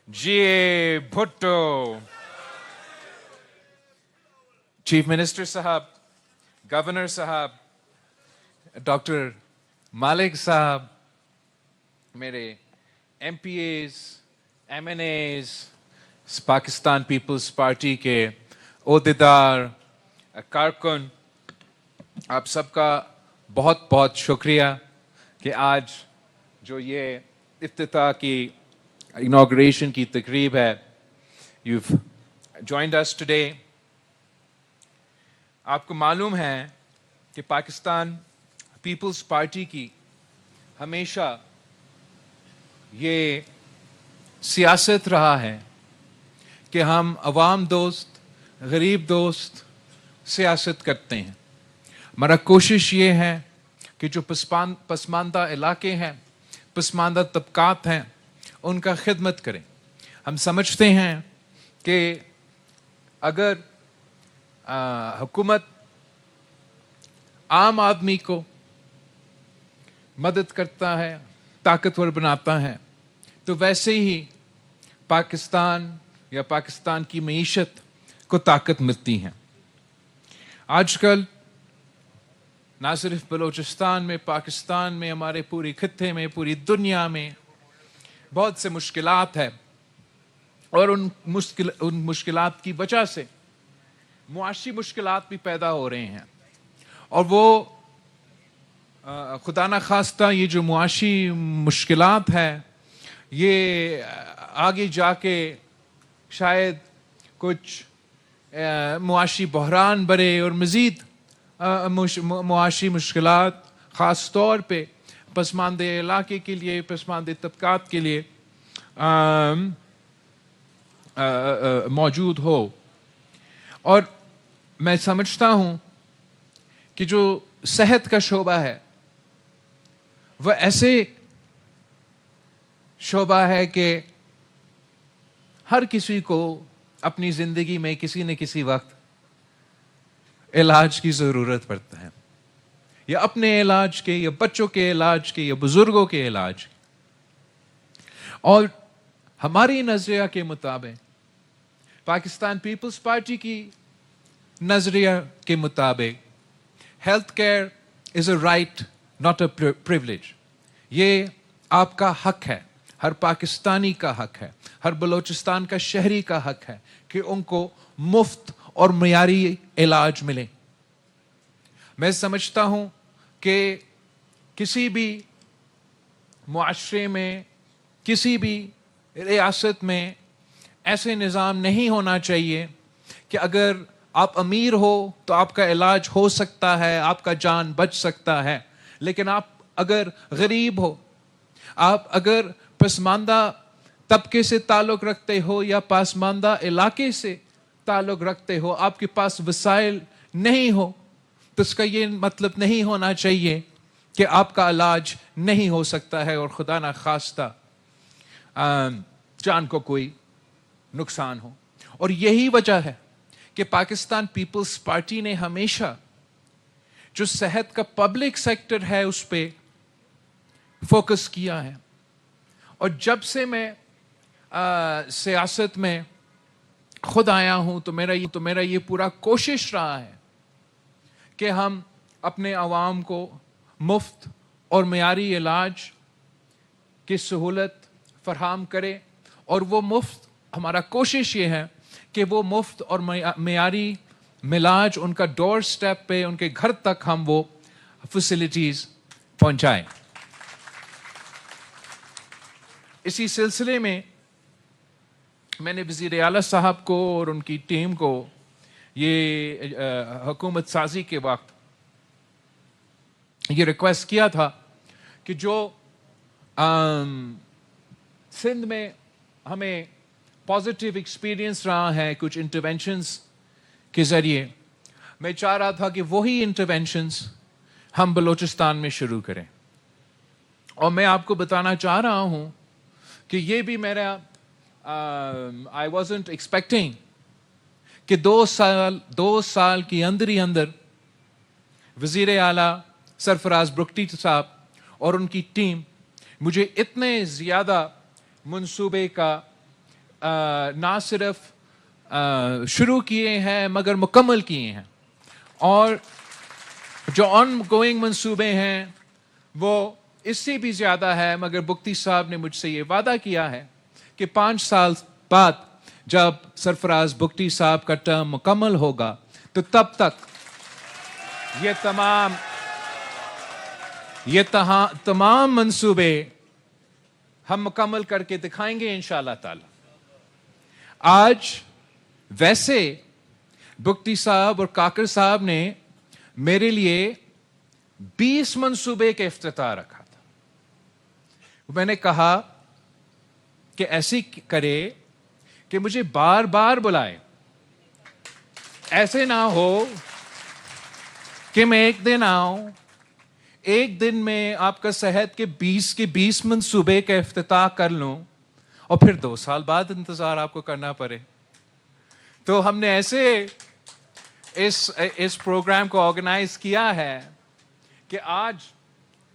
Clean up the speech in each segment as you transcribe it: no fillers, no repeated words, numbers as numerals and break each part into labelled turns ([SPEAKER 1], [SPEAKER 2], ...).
[SPEAKER 1] G.A. Bhutto, Chief Minister Sahab, Governor Sahab, Dr. Malik Sahab, मेरे MPAs, MNAs, Pakistan Peoples Party के ओहदेदार, कारकुन, आप सबका बहुत बहुत शुक्रिया कि आज जो ये इफ्तिताह की इनॉग्रेशन की तकरीब है, you've joined us today. आपको मालूम है कि पाकिस्तान पीपल्स पार्टी की हमेशा ये सियासत रहा है कि हम अवाम दोस्त, गरीब दोस्त सियासत करते हैं. हमारा कोशिश ये है कि जो पसमानदा इलाके हैं, पसमानदा तबकात हैं, उनका खिदमत करें. हम समझते हैं कि अगर हुकूमत आम आदमी को मदद करता है, ताकतवर बनाता है, तो वैसे ही पाकिस्तान या पाकिस्तान की मईशत को ताकत मिलती है. आजकल ना सिर्फ बलूचिस्तान में, पाकिस्तान में, हमारे पूरे खित्ते में, पूरी दुनिया में बहुत से मुश्किलात है, और उन मुश्किलात की वजह से मुआशी मुश्किलात भी पैदा हो रहे हैं. और वो खुदा ना खास्ता ये जो मुआशी मुश्किलात है, ये आगे जाके शायद कुछ मुआशी बहरान बरे और मज़ीद मुआशी मुश्किलात ख़ास तौर पे पसमानदे इलाके के लिए, पसमानदे तबकात के लिए मौजूद हो. और मैं समझता हूँ कि जो सेहत का शोबा है वह ऐसे शोबा है कि हर किसी को अपनी ज़िंदगी में किसी न किसी वक्त इलाज की ज़रूरत पड़ता है, या अपने इलाज के, या बच्चों के इलाज के, या बुजुर्गों के इलाज. और हमारी नज़रिया के मुताबिक, पाकिस्तान पीपल्स पार्टी की नज़रिया के मुताबिक, health care is a right not a privilege. ये आपका हक है, हर पाकिस्तानी का हक है, हर बलूचिस्तान का शहरी का हक है कि उनको मुफ्त और मियारी इलाज मिले. मैं समझता हूँ कि किसी भी मुआशरे में, किसी भी रियासत में ऐसे निज़ाम नहीं होना चाहिए कि अगर आप अमीर हो तो आपका इलाज हो सकता है, आपका जान बच सकता है, लेकिन आप अगर गरीब हो, आप अगर पसमानदा तबके से ताल्लुक़ रखते हो या पसमानदा इलाके से ताल्लुक़ रखते हो, आपके पास वसाइल नहीं हो, तो इसका ये मतलब नहीं होना चाहिए कि आपका इलाज नहीं हो सकता है और खुदा ना खास्ता जान को कोई नुकसान हो. और यही वजह है कि पाकिस्तान पीपल्स पार्टी ने हमेशा जो सेहत का पब्लिक सेक्टर है उस पे फोकस किया है. और जब से मैं सियासत में खुद आया हूं तो मेरा ये पूरा कोशिश रहा है कि हम अपने अवाम को मुफ्त और मियारी इलाज की सहूलत फराहम करें. और वो मुफ्त, हमारा कोशिश ये है कि वो मुफ्त और मियारी इलाज उनका डोर स्टेप पे, उनके घर तक हम वो फैसिलिटीज़ पहुंचाएं. इसी सिलसिले में मैंने वज़ीर आला साहब को और उनकी टीम को ये हुकूमत साजी के वक्त ये रिक्वेस्ट किया था कि जो सिंध में हमें पॉजिटिव एक्सपीरियंस रहा है कुछ इंटरवेंशंस के ज़रिए, मैं चाह रहा था कि वही इंटरवेंशंस हम बलूचिस्तान में शुरू करें. और मैं आपको बताना चाह रहा हूँ कि ये भी मेरा आई वॉज़न्ट एक्सपेक्टिंग कि दो साल के अंदर ही अंदर वज़ीर आला सरफराज बुगटी साहब और उनकी टीम मुझे इतने ज़्यादा मंसूबे का ना सिर्फ शुरू किए हैं मगर मुकम्मल किए हैं, और जो ऑन गोइंग मंसूबे हैं वो इससे भी ज़्यादा है। मगर बुख्ती साहब ने मुझसे ये वादा किया है कि 5 साल बाद जब सरफराज बुख्ती साहब का टर्म मुकम्मल होगा तो तब तक ये तमाम मंसूबे हम मुकम्मल करके दिखाएंगे इंशाअल्लाह ताला। आज वैसे बुख्ती साहब और काकर साहब ने मेरे लिए 20 मंसूबे का इफ्तिताह रखा था। मैंने कहा कि ऐसे करे कि मुझे बार बार बुलाए, ऐसे ना हो कि मैं एक दिन आऊं, एक दिन में आपका सेहत के 20 मंसूबे का इफ्तिताह कर लूं और फिर 2 साल बाद इंतजार आपको करना पड़े। तो हमने ऐसे इस प्रोग्राम को ऑर्गेनाइज किया है कि आज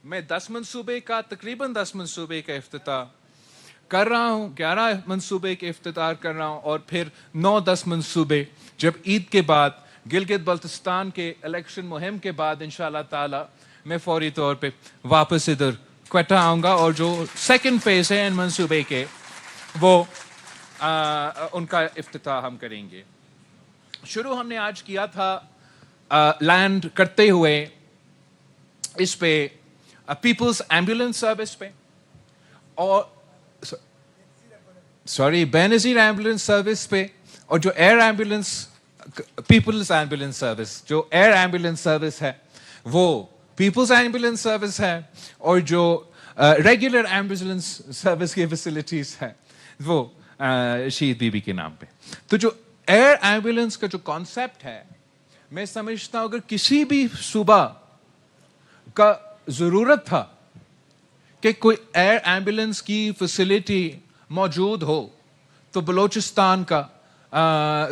[SPEAKER 1] मैं 10 मंसूबे का, तकरीबन 10 मंसूबे का इफ्तिताह कर रहा हूं, 11 मंसूबे के इफ्तिताह कर रहा हूं, और फिर 9-10 मंसूबे जब ईद के बाद, गिलगित बल्तिस्तान के इलेक्शन मुहिम के बाद इंशाअल्लाह ताला मैं फौरी तौर पे वापस इधर क्वेटा आऊंगा, और जो सेकंड फेज है इन मंसूबे के वो उनका इफ्तिताह हम करेंगे। शुरू हमने आज किया था लैंड करते हुए इस पे पीपल्स एम्बुलेंस सर्विस पे, और बेनज़ीर एम्बुलेंस सर्विस पे, और जो air ambulance, peoples ambulance service, जो एयर एम्बुलेंस सर्विस है वो पीपल्स एम्बुलेंस सर्विस है, और जो रेगुलर एम्बुलेंस सर्विस की फैसिलिटीज है वो शहीद बीबी के नाम पे। तो जो एयर एम्बुलेंस का जो कॉन्सेप्ट है, मैं समझता हूं अगर किसी भी सूबा का जरूरत था कि कोई एयर एम्बुलेंस की फैसिलिटी मौजूद हो तो बलोचिस्तान का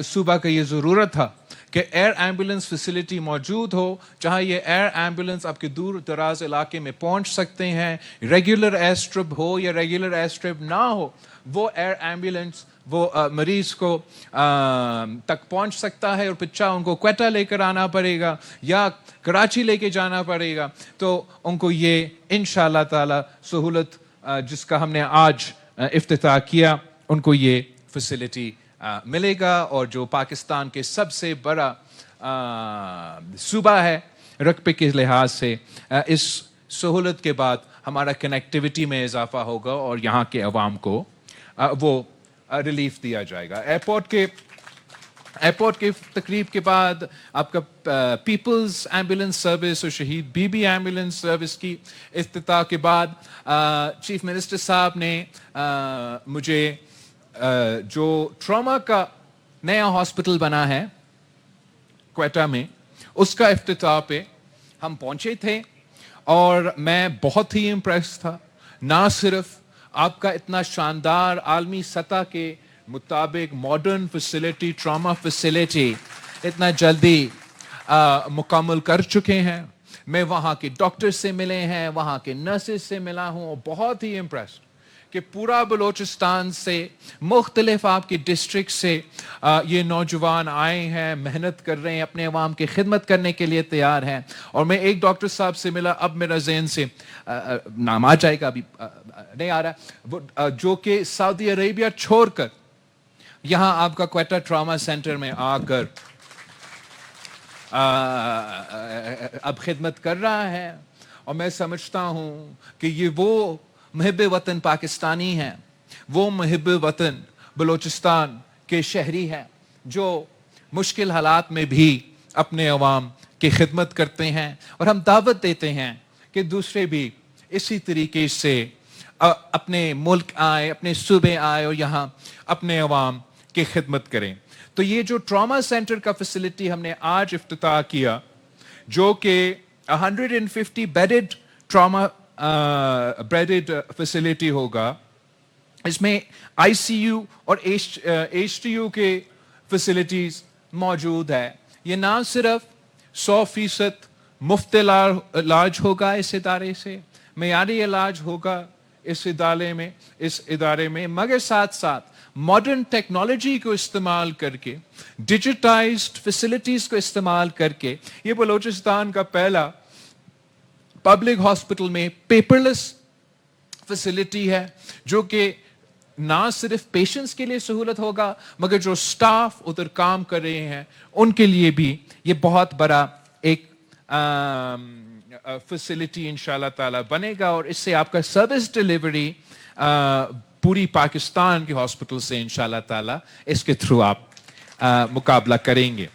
[SPEAKER 1] सूबा का ये जरूरत था कि एयर एम्बुलेंस फैसिलिटी मौजूद हो, जहां ये एयर एम्बुलेंस आपके दूर दराज इलाके में पहुंच सकते हैं। रेगुलर एयर स्ट्रिप हो या रेगुलर एयर स्ट्रिप ना हो, वो एयर एम्बुलेंस वो मरीज को तक पहुंच सकता है, और पिछा उनको क्वेटा लेकर आना पड़ेगा या कराची लेके जाना पड़ेगा, तो उनको ये इंशाअल्लाह ताला सहूलत जिसका हमने आज इफ्तिताह किया, उनको ये फैसिलिटी मिलेगा। और जो पाकिस्तान के सबसे बड़ा सूबा है रकबे के लिहाज से, इस सहूलत के बाद हमारा कनेक्टिविटी में इजाफा होगा और यहाँ के अवाम को वो रिलीफ दिया जाएगा। एयरपोर्ट के तकरीब के बाद आपका पीपल्स एम्बुलेंस सर्विस और शहीद बीबी एम्बुलेंस सर्विस की इफ्तिताह के बाद चीफ मिनिस्टर साहब ने मुझे जो ट्रॉमा का नया हॉस्पिटल बना है क्वेटा में, उसका इफ्तिताह पे हम पहुंचे थे, और मैं बहुत ही इम्प्रेस था। ना सिर्फ आपका इतना शानदार आलमी सतह के मुताबिक मॉडर्न फैसिलिटी, ट्रॉमा फैसिलिटी इतना जल्दी मुकम्मल कर चुके हैं। मैं वहाँ के डॉक्टर से मिले हैं, वहाँ के नर्सेस से मिला हूँ, और बहुत ही इम्प्रेस्ड कि पूरा बलोचिस्तान से, मुख्तलिफ आपके डिस्ट्रिक्ट से ये नौजवान आए हैं, मेहनत कर रहे हैं, अपने अवाम की खिदमत करने के लिए तैयार हैं। और मैं एक डॉक्टर साहब से मिला, अब मेरा ज़हन से नाम आ जाएगा, अभी नहीं आ रहा, वो जो कि सऊदी अरेबिया छोड़कर यहाँ आपका क्वेटा ट्रॉमा सेंटर में आकर अब खिदमत कर रहा है। और मैं समझता हूँ कि ये वो मुहिब वतन पाकिस्तानी हैं, वो मुहिब वतन बलोचिस्तान के शहरी हैं जो मुश्किल हालात में भी अपने अवाम की खिदमत करते हैं। और हम दावत देते हैं कि दूसरे भी इसी तरीके से अपने मुल्क आए, अपने सूबे आए और यहाँ अपने अवाम की खिदमत करें। तो ये जो ट्रॉमा सेंटर का फैसिलिटी हमने आज इफ्तिताह किया, जो कि 150 बेडेड ट्रॉमा बेडेड फैसिलिटी होगा, इसमें आईसीयू और एचटीयू के फैसिलिटीज मौजूद है। ये ना सिर्फ 100% मुफ्त इलाज होगा इस इदारे से, मेयारी इलाज होगा اس ادارے میں مگر ساتھ ساتھ ماڈرن ٹیکنالوجی کو استعمال کر کے، ڈیجیٹائزڈ فیسلٹیز کو استعمال کر کے، یہ بلوچستان کا پہلا پبلک ہاسپٹل میں پیپر لیس فیسلٹی ہے، جو کہ نہ صرف پیشنٹس کے لیے سہولت ہوگا مگر جو سٹاف ادھر کام کر رہے ہیں ان کے لیے بھی یہ بہت بڑا ایک فیسلٹی انشاءاللہ تعالی بنے گا، اور اس سے آپ کا سروس ڈیلیوری پوری پاکستان کے ہاسپٹل سے انشاءاللہ تعالی اس کے تھرو آپ مقابلہ کریں گے۔